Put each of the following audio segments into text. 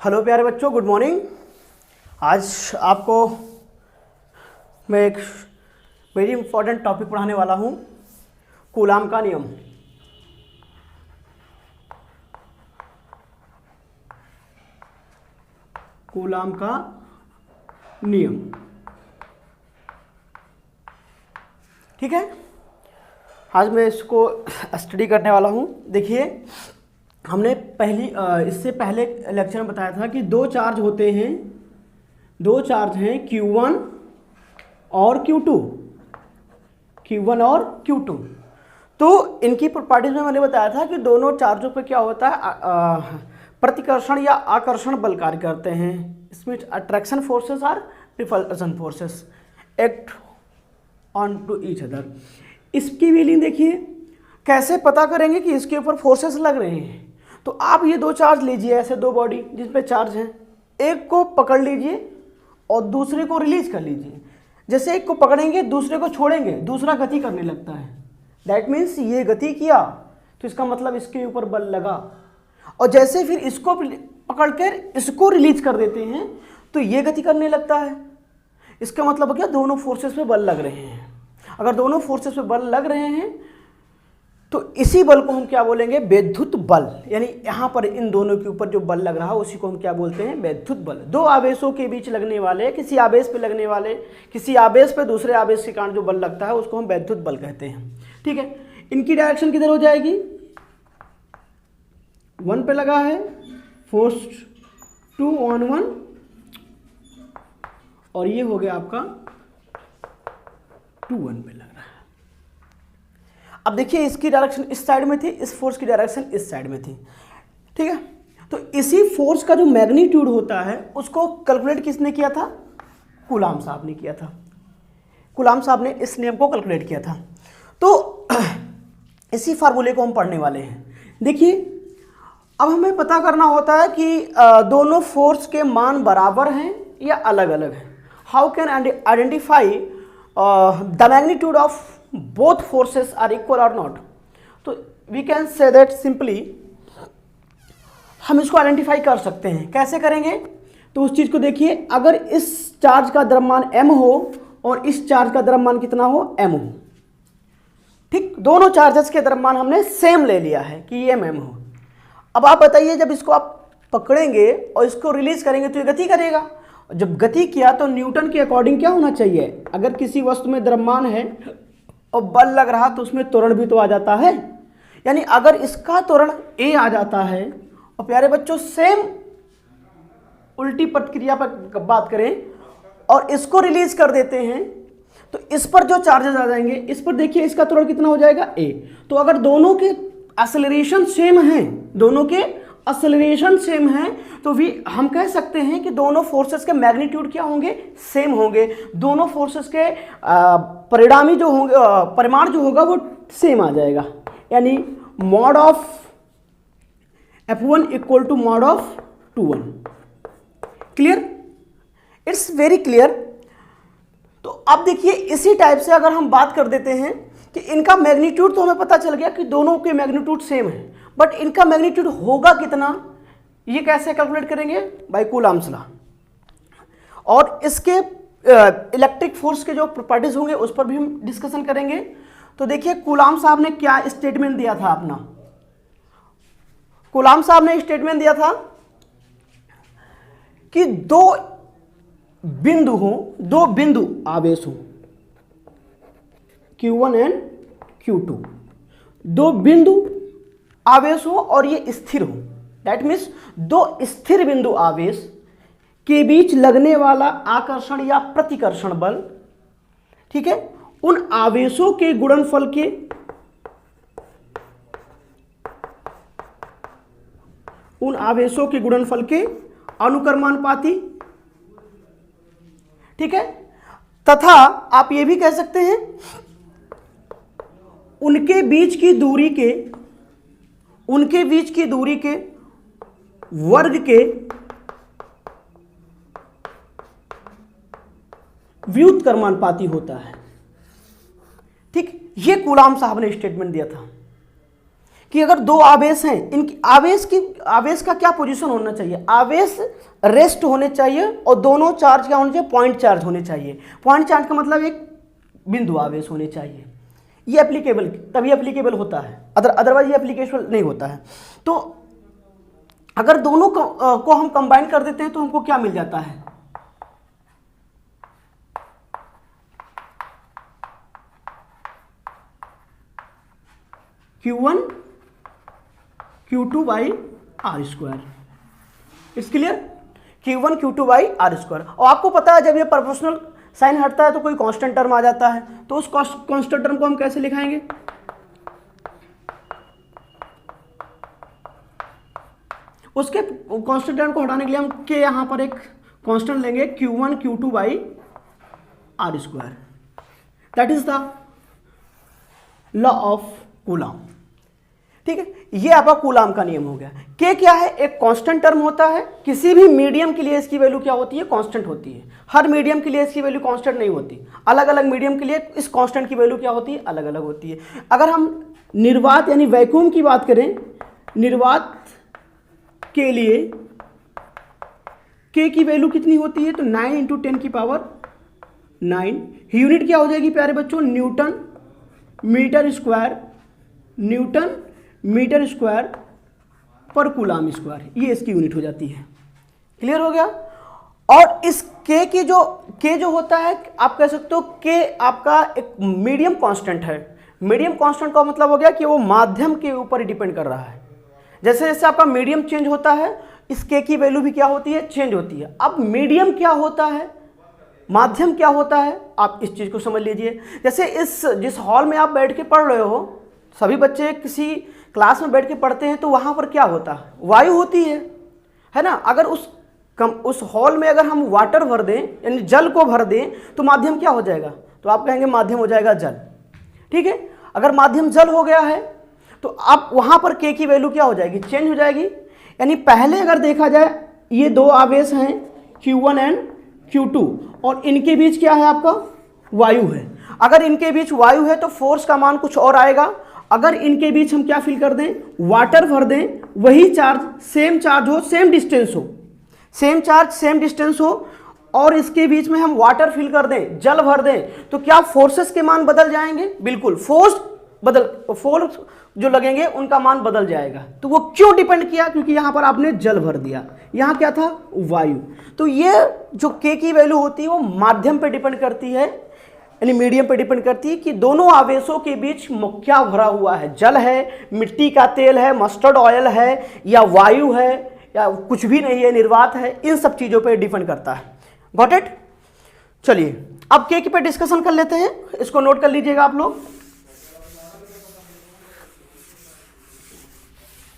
Hello प्यारे बच्चों, good morning. आज आपको मैं एक वेरी इंपॉर्टेंट टॉपिक पढ़ाने वाला हूँ, कूलाम का नियम। कूलाम का नियम, ठीक है। आज मैं इसको स्टडी करने वाला हूँ। देखिए, हमने इससे पहले लेक्चर में बताया था कि दो चार्ज होते हैं, दो चार्ज हैं Q1 और Q2, Q1 और Q2। तो इनकी प्रॉपर्टीज में मैंने बताया था कि दोनों चार्जों पे क्या होता है, प्रतिकर्षण या आकर्षण बल कार्य करते हैं। इसमें अट्रैक्शन फोर्सेस और repulsion forces act on to each other. इसकी व्हीलिंग देखिए, कैसे पता करेंगे कि इसके ऊपर फोर्सेस लग रहे हैं। तो आप ये दो चार्ज लीजिए, ऐसे दो बॉडी जिस पे चार्ज हैं, एक को पकड़ लीजिए और दूसरे को रिलीज कर लीजिए। जैसे एक को पकड़ेंगे, दूसरे को छोड़ेंगे, दूसरा गति करने लगता है। दैट मीन्स ये गति किया तो इसका मतलब इसके ऊपर बल लगा। और जैसे फिर इसको पकड़कर इसको रिलीज कर देते हैं तो ये गति करने लगता है। इसका मतलब क्या, दोनों फोर्सेस पे बल लग रहे हैं। अगर दोनों फोर्सेस पे बल लग रहे हैं तो इसी बल को हम क्या बोलेंगे, वैद्युत बल। यानी यहाँ पर इन दोनों के ऊपर जो बल लग रहा है उसी को हम क्या बोलते हैं, वैद्युत बल। दो आवेशों के बीच लगने वाले, किसी आवेश पे लगने वाले, किसी आवेश पे दूसरे आवेश के कारण जो बल लगता है उसको हम वैद्युत बल कहते हैं, ठीक है। इनकी डायरेक्शन किधर हो जाएगी, 1 पे लगा है, फोर्स 2 on 1, और ये हो गया आपका 2 1 पे लग रहा है। अब देखिए, इसकी डायरेक्शन इस साइड में थी, इस फोर्स की डायरेक्शन इस साइड में थी, ठीक है। तो इसी फोर्स का जो मैग्नीट्यूड होता है उसको कैलकुलेट किसने किया था, कूलाम साहब ने किया था। कूलाम साहब ने इस नियम को कैलकुलेट किया था। तो इसी फार्मूले को हम पढ़ने वाले हैं। देखिए, अब हमें पता करना होता है कि दोनों फोर्स के मान बराबर हैं या अलग अलग हैं। How can identify the magnitude of both forces are equal or not? तो we can say that simply, हम इसको आइडेंटिफाई कर सकते हैं। कैसे करेंगे, तो उस चीज को देखिए। अगर इस चार्ज का द्रव्यमान m हो और इस चार्ज का द्रव्यमान कितना हो, m हो, ठीक। दोनों चार्जेस के द्रव्यमान हमने सेम ले लिया है कि ये m हो। अब आप बताइए, जब इसको आप पकड़ेंगे और इसको रिलीज करेंगे तो ये गति करेगा। जब गति किया तो न्यूटन के अकॉर्डिंग क्या होना चाहिए, अगर किसी वस्तु में द्रव्यमान है और बल लग रहा तो उसमें त्वरण भी तो आ जाता है। यानी अगर इसका त्वरण a आ जाता है, और प्यारे बच्चों सेम उल्टी प्रक्रिया पर बात करें और इसको रिलीज कर देते हैं तो इस पर जो चार्जेस आ जाएंगे, इस पर देखिए इसका त्वरण कितना हो जाएगा, a। तो अगर दोनों के एक्सेलरेशन सेम हैं, दोनों के एक्सेलरेशन सेम हैं, तो भी हम कह सकते हैं कि दोनों फोर्सेस के मैग्नीट्यूड क्या होंगे, सेम होंगे। दोनों फोर्सेस के परिणामी जो होंगे, परिमाण जो होगा वो सेम आ जाएगा। यानी mod of F1 equal to mod of 2 1। Clear, it's very clear. तो अब देखिए, इसी टाइप से अगर हम बात कर देते हैं कि इनका मैग्नीट्यूड, तो हमें पता चल गया कि दोनों के मैग्नीट्यूड सेम है, बट इनका मैग्नीट्यूड होगा कितना, ये कैसे कैलकुलेट करेंगे, बाय कूलाम्स लॉ। और इसके इलेक्ट्रिक फोर्स के जो प्रॉपर्टीज होंगे उस पर भी हम डिस्कशन करेंगे। तो देखिए, कूलाम साहब ने क्या स्टेटमेंट दिया था अपना। कूलाम साहब ने स्टेटमेंट दिया था कि दो बिंदु आवेश हो, Q1 एंड Q2, दो बिंदु आवेश हो और ये स्थिर हो। दैट मीन्स दो स्थिर बिंदु आवेश के बीच लगने वाला आकर्षण या प्रतिकर्षण बल, ठीक है, उन आवेशों के गुणनफल के अनुक्रमानुपाती, ठीक है। तथा आप ये भी कह सकते हैं उनके बीच की दूरी के वर्ग के व्युत्क्रमानुपाती होता है, ठीक। ये कूलाम साहब ने स्टेटमेंट दिया था कि अगर दो आवेश हैं, इनकी आवेश का क्या पोजीशन होना चाहिए, आवेश रेस्ट होने चाहिए और दोनों चार्ज क्या होने चाहिए, पॉइंट चार्ज होने चाहिए। पॉइंट चार्ज का मतलब एक बिंदु आवेश होने चाहिए। ये एप्लीकेबल तभी एप्लीकेबल होता है, अदरवाइज ये एप्लीकेबल नहीं होता है। तो अगर दोनों को हम कंबाइन कर देते हैं तो हमको क्या मिल जाता है, Q1 Q2 by R square. It's clear, Q1 Q2 by R square. और आपको पता है जब ये प्रोपोर्शनल साइन हटता है तो कोई कांस्टेंट टर्म आ जाता है, तो उस कांस्टेंट टर्म को हम कैसे लिखाएंगे, उसके कांस्टेंट टर्म को हटाने के लिए हम के यहां पर एक कांस्टेंट लेंगे Q1 Q2 by R square. That is the law of Coulomb. ठीक है, ये आपका कूलॉम का नियम हो गया। के क्या है, एक कांस्टेंट टर्म होता है, किसी भी मीडियम के लिए इसकी वैल्यू क्या होती है, कांस्टेंट होती है। हर मीडियम के लिए इसकी वैल्यू कांस्टेंट नहीं होती, अलग अलग मीडियम के लिए इस कांस्टेंट की वैल्यू क्या होती है, अलग अलग होती है। अगर हम निर्वात यानी वैक्यूम की बात करें, निर्वात के लिए के की वैल्यू कितनी होती है, तो 9 × 10 की पावर 9। यूनिट क्या हो जाएगी प्यारे बच्चों, newton metre square, newton metre square पर कूलॉम स्क्वायर, ये इसकी यूनिट हो जाती है। क्लियर हो गया। और इस के की जो होता है, आप कह सकते हो के आपका एक मीडियम कांस्टेंट है। मीडियम कांस्टेंट का मतलब हो गया कि वो माध्यम के ऊपर डिपेंड कर रहा है। जैसे जैसे आपका मीडियम चेंज होता है, इस के की वैल्यू भी क्या होती है, चेंज होती है। अब मीडियम क्या होता है, माध्यम क्या होता है, आप इस चीज को समझ लीजिए। जैसे जिस हॉल में आप बैठ के पढ़ रहे हो, सभी बच्चे किसी क्लास में बैठ के पढ़ते हैं, तो वहां पर क्या होता है, वायु होती है ना। अगर उस हॉल में अगर हम वाटर भर दें यानी जल को भर दें तो माध्यम क्या हो जाएगा, तो आप कहेंगे माध्यम हो जाएगा जल। ठीक है, अगर माध्यम जल हो गया है तो आप वहां पर के की वैल्यू क्या हो जाएगी, चेंज हो जाएगी। यानी पहले अगर देखा जाए, ये दो आवेश हैं Q1 एंड Q2 और इनके बीच क्या है, आपका वायु है। अगर इनके बीच वायु है तो फोर्स का मान कुछ और आएगा। अगर इनके बीच हम क्या फिल कर दें, वाटर भर दें, वही चार्ज सेम चार्ज हो, सेम डिस्टेंस हो, सेम चार्ज सेम डिस्टेंस हो, और इसके बीच में हम वाटर फिल कर दें, जल भर दें, तो क्या फोर्सेस के मान बदल जाएंगे, बिल्कुल फोर्स जो लगेंगे उनका मान बदल जाएगा। तो वो क्यों डिपेंड किया, क्योंकि यहां पर आपने जल भर दिया, यहां क्या था, वायु। तो ये जो के की वैल्यू होती है वो माध्यम पे डिपेंड करती है, यानी मीडियम पे डिपेंड करती है कि दोनों आवेशों के बीच क्या भरा हुआ है, जल है, मिट्टी का तेल है, मस्टर्ड ऑयल है, या वायु है, या कुछ भी नहीं है, निर्वात है। इन सब चीजों पे डिपेंड करता है। Got it. चलिए अब के पे डिस्कशन कर लेते हैं, इसको नोट कर लीजिएगा आप लोग।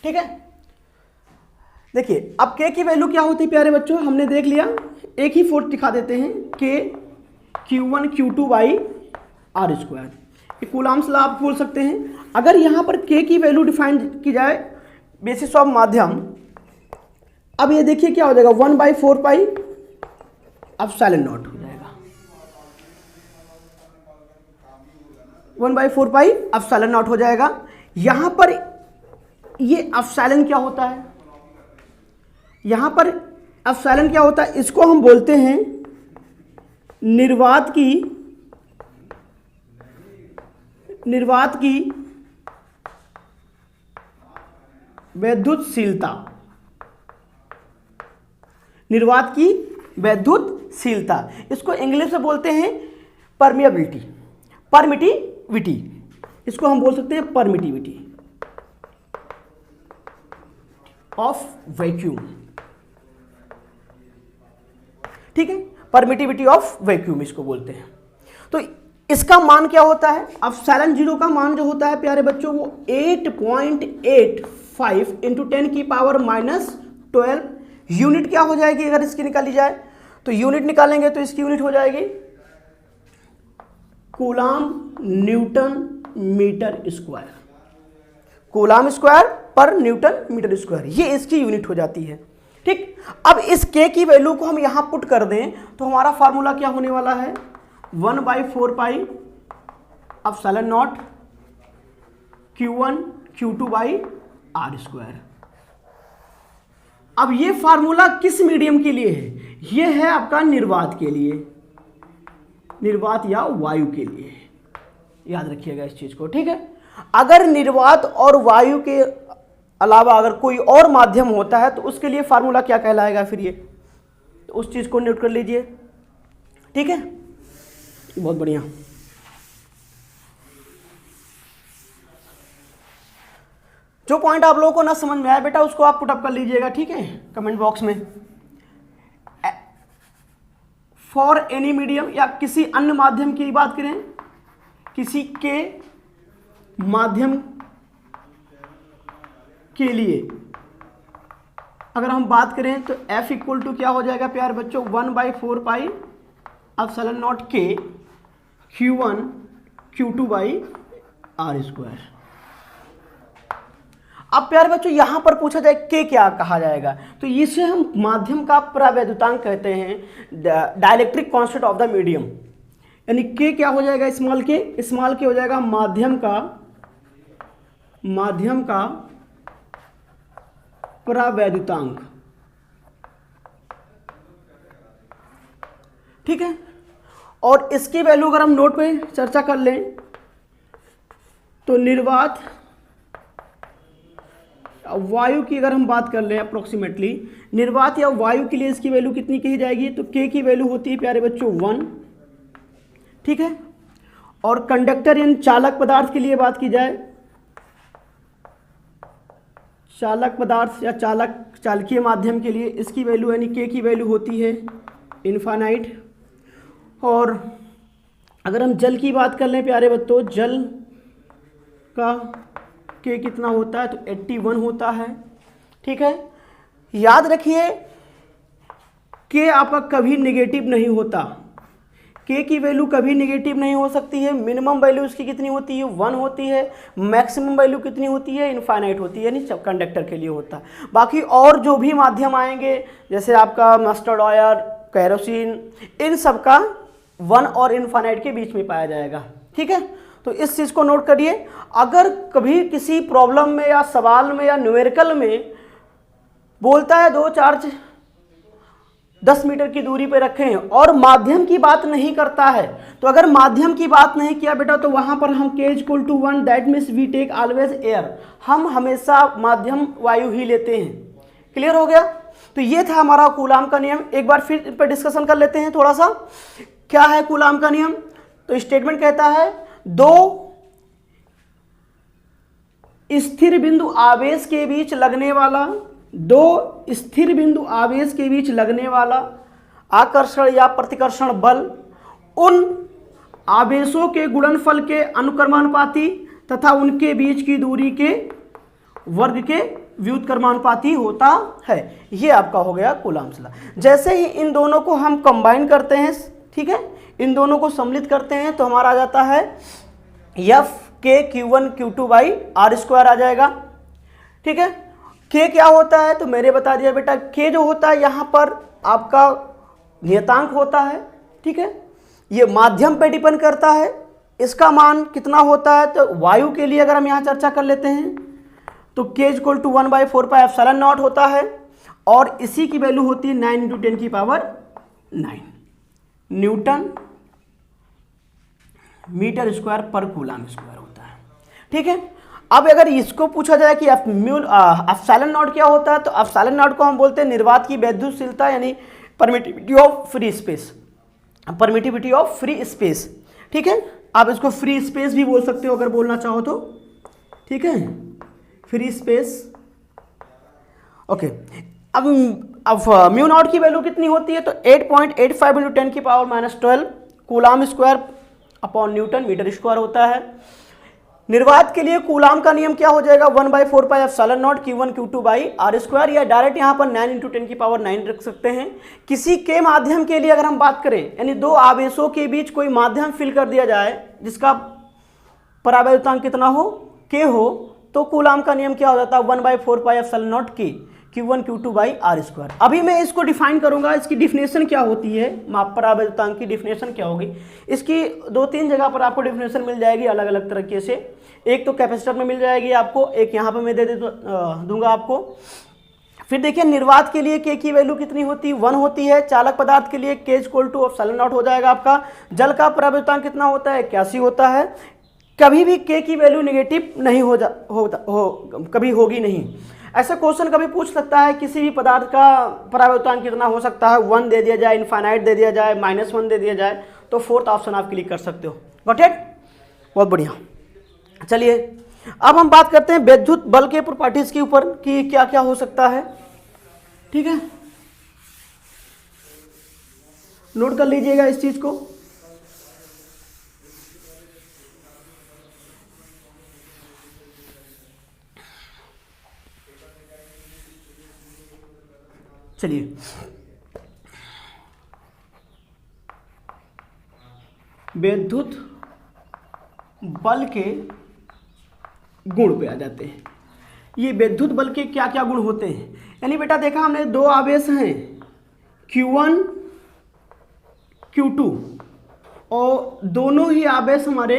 ठीक है, देखिए अब के की वैल्यू क्या होती है प्यारे बच्चों, हमने देख लिया। एक ही फोर्स दिखा देते हैं, के Q1 Q2 by R square. Coulomb's law आप बोल सकते हैं। अगर यहां पर के की वैल्यू डिफाइन की जाए बेसिस ऑफ माध्यम, अब ये देखिए क्या हो जाएगा, 1/4 पाई एप्सिलॉन नॉट हो जाएगा, 1/4 पाई एप्सिलॉन नॉट हो जाएगा। यहां पर ये एप्सिलॉन क्या होता है, यहां पर एप्सिलॉन क्या होता है, इसको हम बोलते हैं निर्वात की वैद्युतशीलता, निर्वात की वैद्युतशीलता, इसको इंग्लिश में बोलते हैं परमिटिविटी, इसको हम बोल सकते हैं परमिटिविटी ऑफ वैक्यूम। ठीक है, परमिटिविटी ऑफ वैक्यूम इसको बोलते हैं। तो इसका मान क्या होता है, एप्सिलॉन 0 का मान जो होता है प्यारे बच्चों वो 8.85 × 10 की पावर -12 यूनिट क्या हो जाएगी। अगर इसकी निकाली जाए तो यूनिट निकालेंगे तो इसकी यूनिट हो जाएगी coulomb newton metre square, coulomb square पर न्यूटन मीटर स्क्वायर, ये इसकी यूनिट हो जाती है। ठीक, अब इस के की वैल्यू को हम यहां पुट कर दें तो हमारा फार्मूला क्या होने वाला है, 1/4 pi epsilon not Q1 Q2/r²। अब ये फार्मूला किस मीडियम के लिए है? ये है आपका निर्वात के लिए, निर्वात या वायु के लिए। याद रखिएगा इस चीज को, ठीक है। अगर निर्वात और वायु के अलावा अगर कोई और माध्यम होता है तो उसके लिए फार्मूला क्या कहलाएगा फिर ये, तो उस चीज को नोट कर लीजिए, ठीक है। बहुत बढ़िया। जो पॉइंट आप लोगों को ना समझ में आया बेटा उसको आप पुटअप कर लीजिएगा, ठीक है, कमेंट बॉक्स में। फॉर एनी मीडियम या किसी अन्य माध्यम की बात करें, किसी के माध्यम के लिए अगर हम बात करें तो F इक्वल टू क्या हो जाएगा प्यारे बच्चों, 1/4πε0 K Q1 Q2/r²। अब प्यारे बच्चों यहां पर पूछा जाए के क्या कहा जाएगा, तो इसे हम माध्यम का परावैद्युतांक कहते हैं, dielectric constant of the medium. यानी के क्या हो जाएगा, स्मॉल के हो जाएगा माध्यम का परावैद्युतांक, ठीक है। और इसकी वैल्यू अगर हम नोट पे चर्चा कर लें तो निर्वात वायु की अगर हम बात कर लें अप्रोक्सीमेटली, निर्वात या वायु के लिए इसकी वैल्यू कितनी कही जाएगी, तो के की वैल्यू होती है प्यारे बच्चों 1, ठीक है। और कंडक्टर यानी चालक पदार्थ के लिए बात की जाए, चालक पदार्थ या चालकीय माध्यम के लिए इसकी वैल्यू यानी के की वैल्यू होती है इनफाइनाइट। और अगर हम जल की बात कर लें प्यारे बच्चों, जल का के कितना होता है, तो 81 होता है, ठीक है। याद रखिए के आपका कभी नेगेटिव नहीं होता, के की वैल्यू कभी नेगेटिव नहीं हो सकती है। मिनिमम वैल्यू इसकी कितनी होती है, 1 होती है। मैक्सिमम वैल्यू कितनी होती है, इनफाइनाइट होती है, यानी कंडक्टर के लिए होता है। बाकी और जो भी माध्यम आएंगे जैसे आपका मस्टर्ड ऑयल, केरोसिन, इन सब का 1 और इनफाइनाइट के बीच में पाया जाएगा, ठीक है। तो इस चीज़ को नोट करिए। अगर कभी किसी प्रॉब्लम में या सवाल में या न्यूमेरिकल में बोलता है दो चार्ज 10 मीटर की दूरी पे रखे हैं और माध्यम की बात नहीं करता है, तो अगर माध्यम की बात नहीं किया बेटा तो वहां पर हम K = 1, that means we take always air, हम हमेशा माध्यम वायु ही लेते हैं। क्लियर हो गया। तो ये था हमारा कूलाम का नियम। एक बार फिर इस पर डिस्कशन कर लेते हैं थोड़ा सा। क्या है कूलाम का नियम, तो स्टेटमेंट कहता है दो स्थिर बिंदु आवेश के बीच लगने वाला आकर्षण या प्रतिकर्षण बल उन आवेशों के गुणनफल के अनुक्रमानुपाती तथा उनके बीच की दूरी के वर्ग के व्युत्क्रमानुपाती होता है। ये आपका हो गया कूलाम्स लॉ। जैसे ही इन दोनों को हम कंबाइन करते हैं, ठीक है, इन दोनों को सम्मिलित करते हैं तो हमारा आ जाता है F K Q1 Q2/r² आ जाएगा, ठीक है। K क्या होता है, तो मैंने बता दिया बेटा, K जो होता है यहाँ पर आपका नियतांक होता है, ठीक है। ये माध्यम पे डिपेंड करता है, इसका मान कितना होता है, तो वायु के लिए अगर हम यहाँ चर्चा कर लेते हैं तो K = 1/4πε0 होता है और इसी की वैल्यू होती है 9 × 10⁹ न्यूटन मीटर स्क्वायर पर कूलाम स्क्वायर होता है, ठीक है। अब अगर इसको पूछा जाए कि ε0 क्या होता है, तो ε0 को हम बोलते हैं निर्वात की वैद्युतशीलता यानी परमिटिविटी ऑफ फ्री स्पेस, ठीक है। आप इसको फ्री स्पेस भी बोल सकते हो अगर बोलना चाहो तो, ठीक है, फ्री स्पेस, ओके। अब μ0 की वैल्यू कितनी होती है, तो 8.85 × 10⁻12 coulomb square upon newton metre square होता है। निर्वात के लिए कूलाम का नियम क्या हो जाएगा, 1/4πε0 Q1 Q2/r² या डायरेक्ट यहाँ पर 9 × 10⁹ रख सकते हैं। किसी के माध्यम के लिए अगर हम बात करें, यानी दो आवेशों के बीच कोई माध्यम फिल कर दिया जाए जिसका परावैद्युतांक कितना हो, K हो, तो कूलाम का नियम क्या हो जाता है 1/4πε0 K, Q1 Q2 by R square. अभी मैं इसको डिफाइन करूंगा, इसकी डिफिनेशन क्या होती है, माप परावर्तांक की डिफिनेशन क्या होगी। इसकी 2-3 जगह पर आपको डिफिनेशन मिल जाएगी अलग अलग तरीके से। एक तो कैपेसिटर में मिल जाएगी आपको, एक यहाँ पर मैं दूंगा आपको। फिर देखिए निर्वात के लिए के की वैल्यू कितनी होती है, 1 होती है। चालक पदार्थ के लिए के इक्वल टू एप्सिलॉन नॉट हो जाएगा आपका। जल का परावर्तांक कितना होता है, 81 होता है। कभी भी के की वैल्यू नेगेटिव नहीं कभी होगी नहीं। ऐसा क्वेश्चन कभी पूछ सकता है किसी भी पदार्थ का परावर्तांक कितना हो सकता है, 1 दे दिया जाए, इनफाइनाइट दे दिया जाए, -1 दे दिया जाए, तो 4th ऑप्शन आप क्लिक कर सकते हो। Got it? बहुत बढ़िया। चलिए अब हम बात करते हैं विद्युत बल के प्रॉपर्टीज के ऊपर कि क्या क्या हो सकता है। ठीक है, नोट कर लीजिएगा इस चीज को। चलिए विद्युत बल के गुण पे आ जाते हैं। ये विद्युत बल के क्या क्या गुण होते हैं, यानी बेटा देखा हमने 2 आवेश हैं Q1 Q2 और दोनों ही आवेश हमारे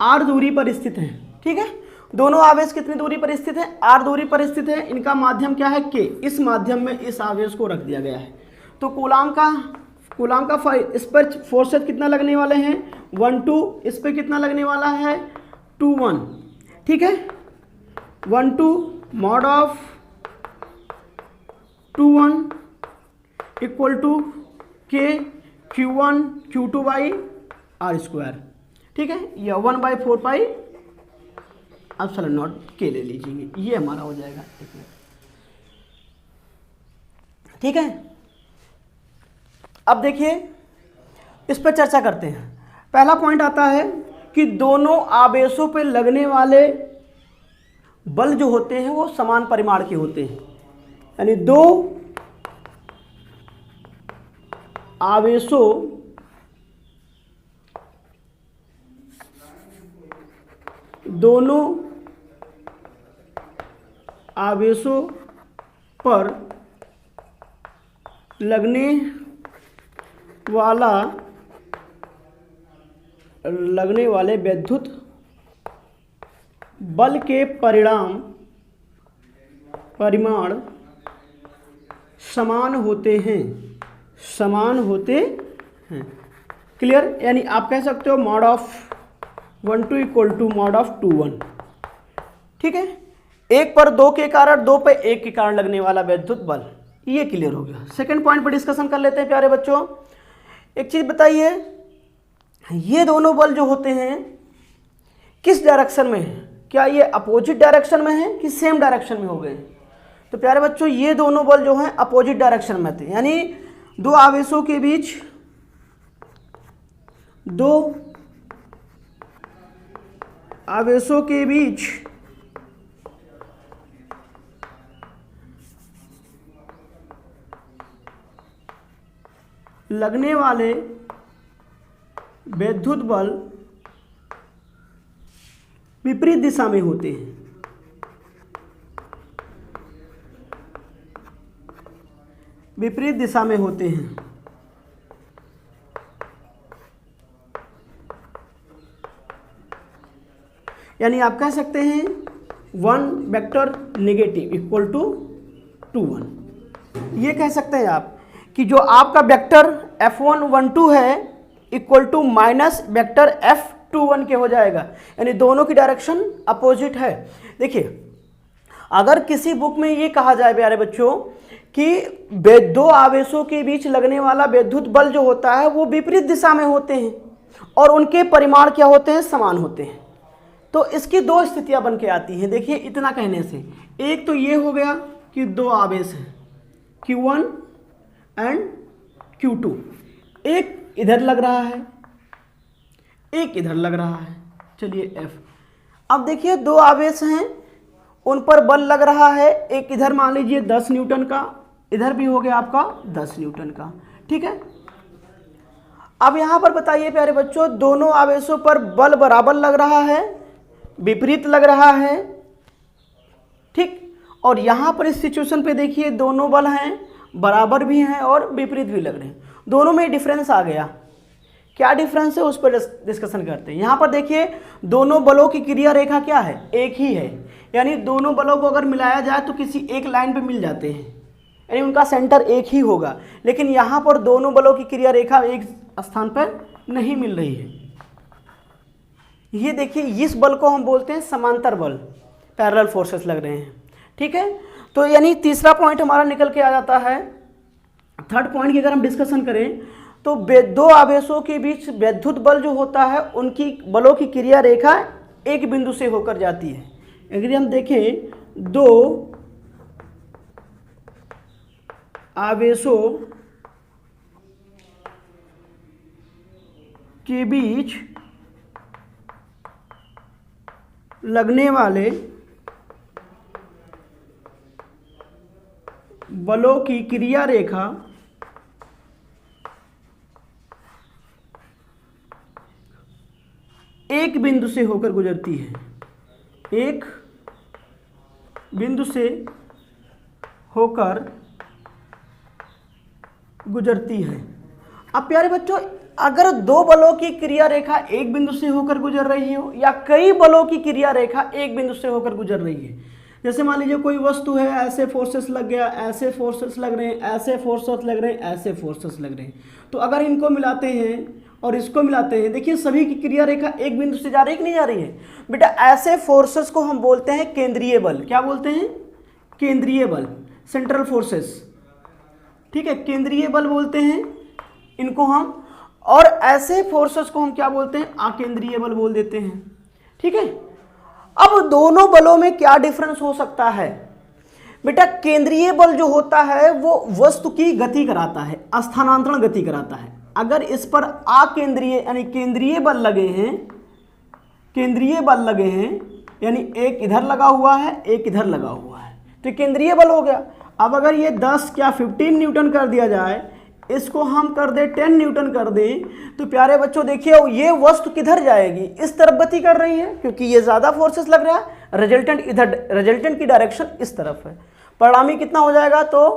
r दूरी पर स्थित हैं। ठीक है, दोनों आवेश कितनी दूरी पर स्थित है, r दूरी पर स्थित है। इनका माध्यम क्या है, k। इस माध्यम में इस आवेश को रख दिया गया है। तो कूलाम का इस पर फोर्सेस कितना लगने वाले हैं, 1 2। इस पर कितना लगने वाला है, 2 1। ठीक है, 1 2 मॉड ऑफ 2 1 इक्वल टू के Q1 Q2 by R square. ठीक है, या 1/4 पाई एप्सिलॉन नॉट के ले लीजिए, ये हमारा हो जाएगा। ठीक है, अब देखिए इस पर चर्चा करते हैं। पहला पॉइंट आता है कि दोनों आवेशों पर लगने वाले बल जो होते हैं वो समान परिमाण के होते हैं, यानी दो दोनों आवेशों पर लगने वाले विद्युत बल के परिमाण समान होते हैं। क्लियर? यानी आप कह सकते हो mod of 1 2 equal to mod of 2 1। ठीक है, 1 पर 2 के कारण, 2 पर 1 के कारण लगने वाला विद्युत बल, ये क्लियर हो गया। सेकंड पॉइंट पर डिस्कशन कर लेते हैं प्यारे बच्चों। एक चीज बताइए, ये दोनों बल जो होते हैं किस डायरेक्शन में है, क्या ये अपोजिट डायरेक्शन में है कि सेम डायरेक्शन में हो गए? तो प्यारे बच्चों ये दोनों बल जो हैं अपोजिट डायरेक्शन में थे, यानी दो आवेशों के बीच लगने वाले विद्युत बल विपरीत दिशा में होते हैं। यानी आप कह सकते हैं 1 वेक्टर नेगेटिव इक्वल टू 2 1। ये कह सकते हैं आप कि जो आपका वेक्टर F112 है equal to minus vector F21 के हो जाएगा, यानी दोनों की डायरेक्शन अपोजिट है। देखिए अगर किसी बुक में ये कहा जाए प्यारे बच्चों कि दो आवेशों के बीच लगने वाला विद्युत बल जो होता है वो विपरीत दिशा में होते हैं और उनके परिमाण क्या होते हैं, समान होते हैं, तो इसकी दो स्थितियां बन के आती हैं। देखिए इतना कहने से, एक तो ये हो गया कि दो आवेश हैं Q1 एंड Q2, एक इधर लग रहा है, एक इधर लग रहा है। चलिए F, अब देखिए दो आवेश हैं, उन पर बल लग रहा है, एक इधर मान लीजिए 10 न्यूटन का, इधर भी हो गया आपका 10 न्यूटन का। ठीक है, अब यहां पर बताइए प्यारे बच्चों, दोनों आवेशों पर बल बराबर लग रहा है, विपरीत लग रहा है, ठीक, और यहाँ पर इस सिचुएशन पे देखिए दोनों बल हैं, बराबर भी हैं और विपरीत भी लग रहे हैं, दोनों में डिफरेंस आ गया। क्या डिफरेंस है उस पर डिस्कशन करते हैं। यहाँ पर देखिए दोनों बलों की क्रिया रेखा क्या है, एक ही है, यानी दोनों बलों को अगर मिलाया जाए तो किसी एक लाइन पे मिल जाते हैं, यानी उनका सेंटर एक ही होगा। लेकिन यहाँ पर दोनों बलों की क्रिया रेखा एक स्थान पर नहीं मिल रही है। ये देखिए इस बल को हम बोलते हैं समांतर बल, पैरेलल फोर्सेस लग रहे हैं, ठीक है। तो यानी तीसरा पॉइंट हमारा निकल के आ जाता है। थर्ड पॉइंट की अगर हम डिस्कशन करें तो दो आवेशों के बीच वैद्युत बल जो होता है उनकी बलों की क्रिया रेखा एक बिंदु से होकर जाती है। अगर हम देखें दो आवेशों के बीच लगने वाले बलों की क्रिया रेखा एक बिंदु से होकर गुजरती है, एक बिंदु से होकर गुजरती है। अब प्यारे बच्चों अगर दो बलों की क्रिया रेखा एक बिंदु से होकर गुजर रही हो या कई बलों की क्रिया रेखा एक बिंदु से होकर गुजर रही है, जैसे मान लीजिए कोई वस्तु है, ऐसे फोर्सेस लग गया, ऐसे फोर्सेस लग रहे हैं, ऐसे फोर्सेस लग रहे हैं, ऐसे फोर्सेस लग रहे हैं, तो अगर इनको मिलाते हैं और इसको मिलाते हैं, देखिए सभी की क्रिया रेखा एक बिंदु से जा रही है कि नहीं जा रही है बेटा। ऐसे फोर्सेस को हम बोलते हैं केंद्रीय बल। क्या बोलते हैं? केंद्रीय बल, सेंट्रल फोर्सेस, ठीक है, केंद्रीय बल बोलते हैं इनको हम। और ऐसे फोर्सेस को हम क्या बोलते हैं? आकेंद्रीय बल बोल देते हैं, ठीक है। अब दोनों बलों में क्या डिफरेंस हो सकता है बेटा? केंद्रीय बल जो होता है वो वस्तु की गति कराता है, स्थानांतरण गति कराता है। अगर इस पर आकेंद्रीय यानी केंद्रीय बल लगे हैं, केंद्रीय बल लगे हैं यानी एक इधर लगा हुआ है, एक इधर लगा हुआ है, तो केंद्रीय बल हो गया। अब अगर ये 10 या 15 न्यूटन कर दिया जाए, इसको हम कर दे 10 न्यूटन कर दें, तो प्यारे बच्चों देखिए ये वस्तु किधर जाएगी? इस तरफ गति कर रही है, क्योंकि ये ज्यादा फोर्सेस लग रहा है, रिजल्टेंट इधर, रिजल्टेंट की डायरेक्शन इस तरफ है। परिणामी कितना हो जाएगा? तो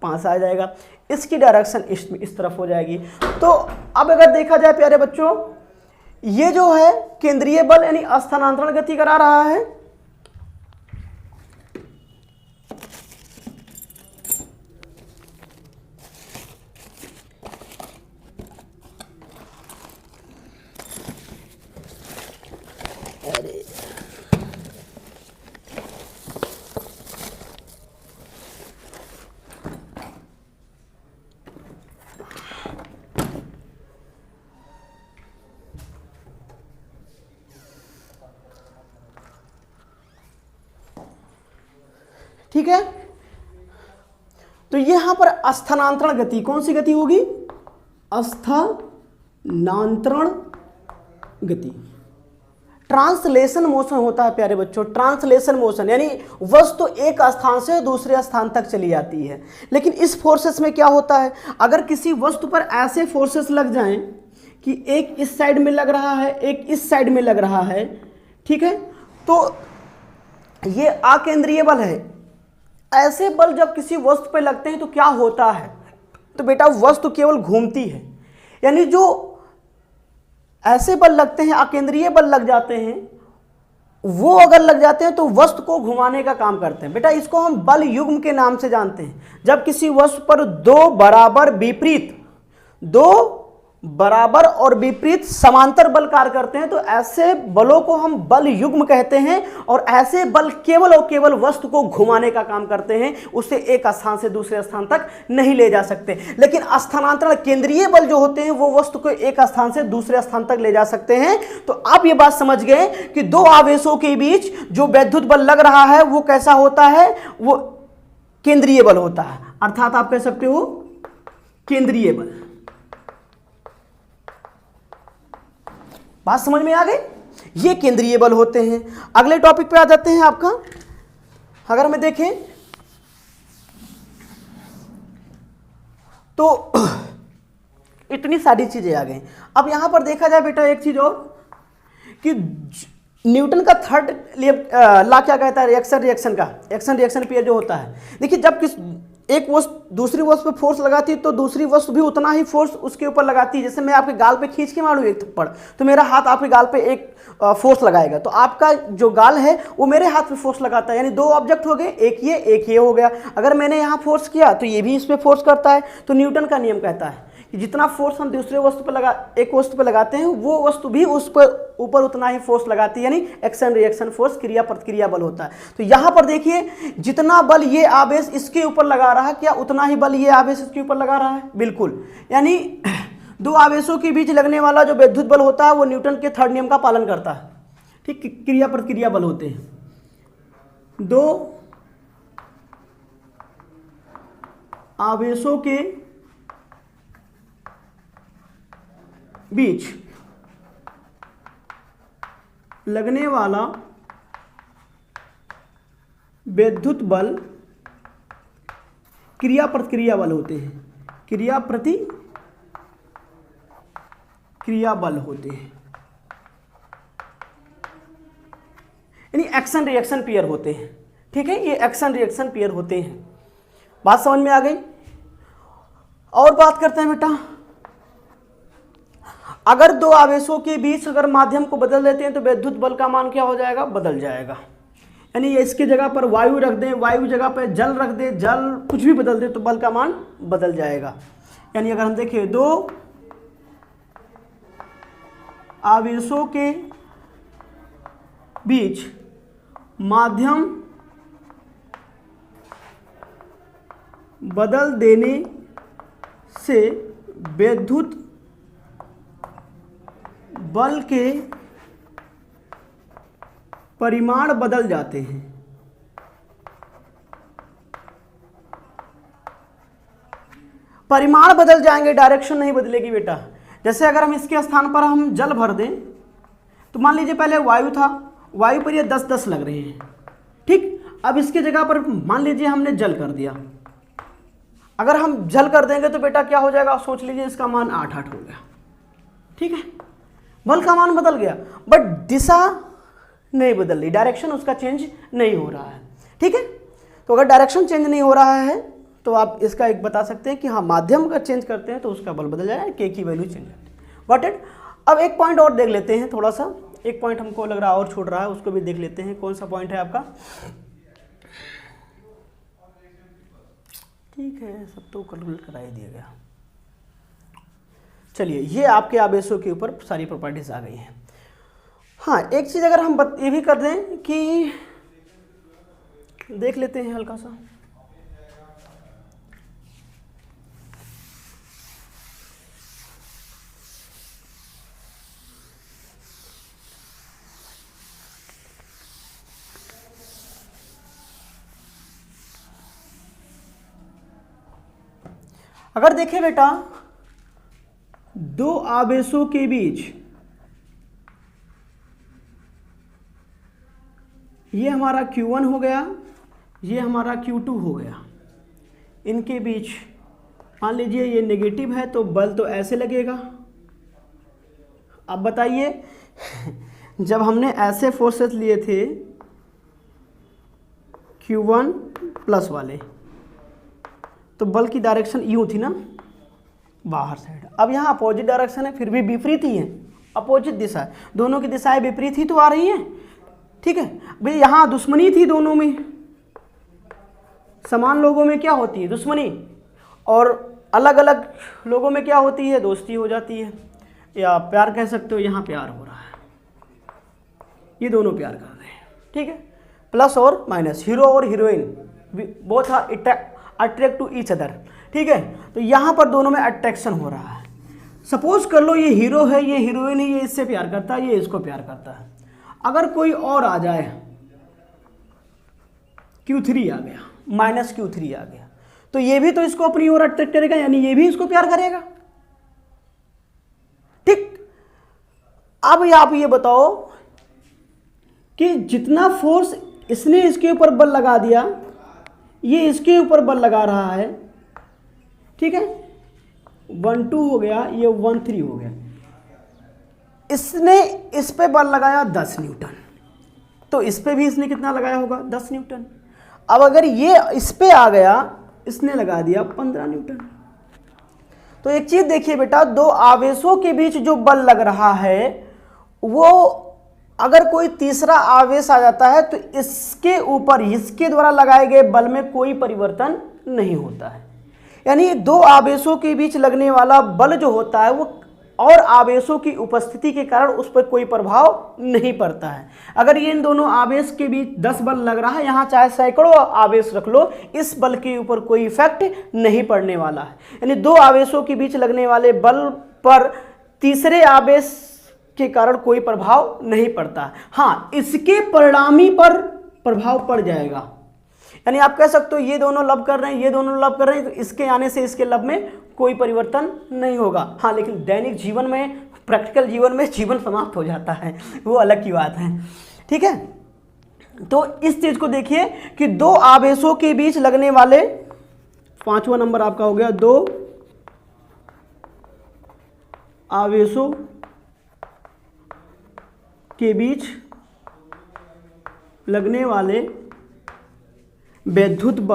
5 आ जाएगा। इसकी डायरेक्शन इस तरफ हो जाएगी। तो अब अगर देखा जाए प्यारे बच्चों, ये जो है केंद्रीय बल यानी स्थानांतरण गति करा रहा है, ठीक है। तो यहां पर स्थानांतरण गति, कौन सी गति होगी? स्थानांतरण गति। ट्रांसलेशन मोशन होता है प्यारे बच्चों, ट्रांसलेशन मोशन यानी वस्तु एक स्थान से दूसरे स्थान तक चली जाती है। लेकिन इस फोर्सेस में क्या होता है? अगर किसी वस्तु पर ऐसे फोर्सेस लग जाएं कि एक इस साइड में लग रहा है, एक इस साइड में लग रहा है, ठीक है, तो ये आकेंद्रीय बल है। ऐसे बल जब किसी वस्तु पर लगते हैं तो क्या होता है? तो बेटा वस्तु केवल घूमती है, यानी जो ऐसे बल लगते हैं, आकेंद्रीय बल लग जाते हैं, वो अगर लग जाते हैं तो वस्तु को घुमाने का काम करते हैं। बेटा इसको हम बल युग्म के नाम से जानते हैं। जब किसी वस्तु पर दो बराबर और विपरीत समांतर बल कार्य करते हैं तो ऐसे बलों को हम बल युग्म कहते हैं। और ऐसे बल केवल और केवल वस्तु को घुमाने का काम करते हैं, उसे एक स्थान से दूसरे स्थान तक नहीं ले जा सकते। लेकिन स्थानांतरण केंद्रीय बल जो होते हैं वो वस्तु को एक स्थान से दूसरे स्थान तक ले जा सकते हैं। तो आप ये बात समझ गए कि दो आवेशों के बीच जो वैद्युत बल लग रहा है वो कैसा होता है? वो केंद्रीय बल होता है, अर्थात आप कह सकते हो केंद्रीय बल। बात समझ में आ गई? ये केंद्रीय बल होते हैं। अगले टॉपिक पे आ जाते हैं आपका। अगर हमें देखें तो इतनी सारी चीजें आ गई। अब यहां पर देखा जाए बेटा एक चीज और कि न्यूटन का थर्ड लॉ क्या कहता है रिएक्शन रिएक्शन का, एक्शन रिएक्शन पेयर जो होता है। देखिए जब किस एक वस्तु दूसरी वस्तु पे फोर्स लगाती है तो दूसरी वस्तु भी उतना ही फोर्स उसके ऊपर लगाती है। जैसे मैं आपके गाल पे खींच के मारूं एक थप्पड़ तो मेरा हाथ आपके गाल पे एक फोर्स लगाएगा, तो आपका जो गाल है वो मेरे हाथ पे फोर्स लगाता है, यानी दो ऑब्जेक्ट हो गए, एक ये हो गया। अगर मैंने यहाँ फोर्स किया तो ये भी इस पे फोर्स करता है। तो न्यूटन का नियम कहता है कि जितना फोर्स हम दूसरे वस्तु पर एक वस्तु पर लगाते हैं वो वस्तु भी उस पर ऊपर उतना ही फोर्स लगाती है, यानी एक्शन रिएक्शन फोर्स, क्रिया प्रतिक्रिया बल होता है। तो यहाँ पर देखिए जितना बल ये आवेश इसके ऊपर लगा रहा है, क्या उतना ही बल ये आवेश इसके ऊपर लगा रहा है? बिल्कुल। यानी दो आवेशों के बीच लगने वाला जो विद्युत बल होता है वो न्यूटन के थर्ड नियम का पालन करता है। ठीक, क्रिया प्रतिक्रिया बल होते हैं। दो आवेशों के बीच लगने वाला विद्युत बल क्रिया प्रतिक्रिया बल होते हैं, क्रिया प्रतिक्रिया बल होते हैं, यानी एक्शन रिएक्शन पेयर होते हैं। ठीक है, ये एक्शन रिएक्शन पेयर होते हैं। बात समझ में आ गई? और बात करते हैं बेटा, अगर दो आवेशों के बीच अगर माध्यम को बदल देते हैं तो विद्युत बल का मान क्या हो जाएगा? बदल जाएगा। यानी इसके जगह पर वायु रख दें, वायु जगह पर जल रख दें, जल कुछ भी बदल दे तो बल का मान बदल जाएगा। यानी अगर हम देखें दो आवेशों के बीच माध्यम बदल देने से विद्युत बल के परिमाण बदल जाते हैं। परिमाण बदल जाएंगे, डायरेक्शन नहीं बदलेगी बेटा। जैसे अगर हम इसके स्थान पर हम जल भर दें तो मान लीजिए पहले वायु था, वायु पर ये 10-10 लग रहे हैं। ठीक, अब इसके जगह पर मान लीजिए हमने जल कर दिया। अगर हम जल कर देंगे तो बेटा क्या हो जाएगा? सोच लीजिए इसका मान 8-8 हो गया। ठीक है, बल का मान बदल गया बट दिशा नहीं बदल रही, डायरेक्शन उसका चेंज नहीं हो रहा है। ठीक है, तो अगर डायरेक्शन चेंज नहीं हो रहा है तो आप इसका एक बता सकते हैं कि हाँ माध्यम का चेंज करते हैं तो उसका बल बदल जाएगा, के की वैल्यू चेंज होती है। Got it? अब एक पॉइंट और देख लेते हैं, थोड़ा सा एक पॉइंट हमको लग रहा है और छूट रहा है, उसको भी देख लेते हैं। कौन सा पॉइंट है आपका? ठीक है, सब तो कैलकुलेट करा ही दिया गया। चलिए, ये आपके आवेशों के ऊपर सारी प्रॉपर्टीज आ गई हैं। हाँ, एक चीज़ अगर हम ये भी कर दें कि देख लेते हैं हल्का सा, अगर देखें बेटा दो आवेशों के बीच, ये हमारा Q1 हो गया, ये हमारा Q2 हो गया, इनके बीच मान लीजिए ये नेगेटिव है तो बल तो ऐसे लगेगा। अब बताइए जब हमने ऐसे फोर्सेस लिए थे Q1 प्लस वाले तो बल की डायरेक्शन यूँ थी ना, बाहर साइड। अब यहाँ अपोजिट डायरेक्शन है, फिर भी विपरीत ही है, अपोजिट दिशा है, दोनों की दिशाएं विपरीत ही तो आ रही हैं। ठीक है भाई, यहाँ दुश्मनी थी दोनों में, समान लोगों में क्या होती है? दुश्मनी, और अलग अलग लोगों में क्या होती है? दोस्ती हो जाती है, या प्यार कह सकते हो। यहाँ प्यार हो रहा है, ये दोनों प्यार कर रहे हैं। ठीक है, प्लस और माइनस, हीरो और heroine both are attract to each other. ठीक है, तो यहाँ पर दोनों में अट्रैक्शन हो रहा है। सपोज कर लो ये हीरो है, ये हीरोइन है, ये इससे प्यार करता है, ये इसको प्यार करता है। अगर कोई और आ जाए, Q3 आ गया, -Q3 आ गया, तो ये भी तो इसको अपनी ओर अट्रैक्ट करेगा, यानी ये भी इसको प्यार करेगा। ठीक, अब आप ये बताओ कि जितना फोर्स इसने इसके ऊपर बल लगा दिया, ये इसके ऊपर बल लगा रहा है। ठीक है, 1-2 हो गया, ये 1-3 हो गया। इसने इस पे बल लगाया 10 न्यूटन, तो इस पे भी इसने कितना लगाया होगा, 10 न्यूटन। अब अगर ये इस पे आ गया, इसने लगा दिया 15 न्यूटन। तो एक चीज देखिए बेटा, दो आवेशों के बीच जो बल लग रहा है वो अगर कोई तीसरा आवेश आ जाता है तो इसके ऊपर इसके द्वारा लगाए गए बल में कोई परिवर्तन नहीं होता है। यानी दो आवेशों के बीच लगने वाला बल जो होता है वो और आवेशों की उपस्थिति के कारण उस पर कोई प्रभाव नहीं पड़ता है। अगर ये इन दोनों आवेश के बीच 10 बल लग रहा है, यहाँ चाहे सैकड़ों आवेश रख लो, इस बल के ऊपर कोई इफेक्ट नहीं पड़ने वाला है। यानी दो आवेशों के बीच लगने वाले बल पर तीसरे आवेश के कारण कोई प्रभाव नहीं पड़ता। हाँ, इसके परिणामी पर प्रभाव पड़ जाएगा। यानी आप कह सकते हो ये दोनों लब कर रहे हैं, ये दोनों लब कर रहे हैं, तो इसके आने से इसके लब में कोई परिवर्तन नहीं होगा। हाँ, लेकिन दैनिक जीवन में, प्रैक्टिकल जीवन में जीवन समाप्त हो जाता है, वो अलग की बात है। ठीक है, तो इस चीज को देखिए कि दो आवेशों के बीच लगने वाले, 5वां नंबर आपका हो गया, दो आवेशों के बीच लगने वाले विद्युत बल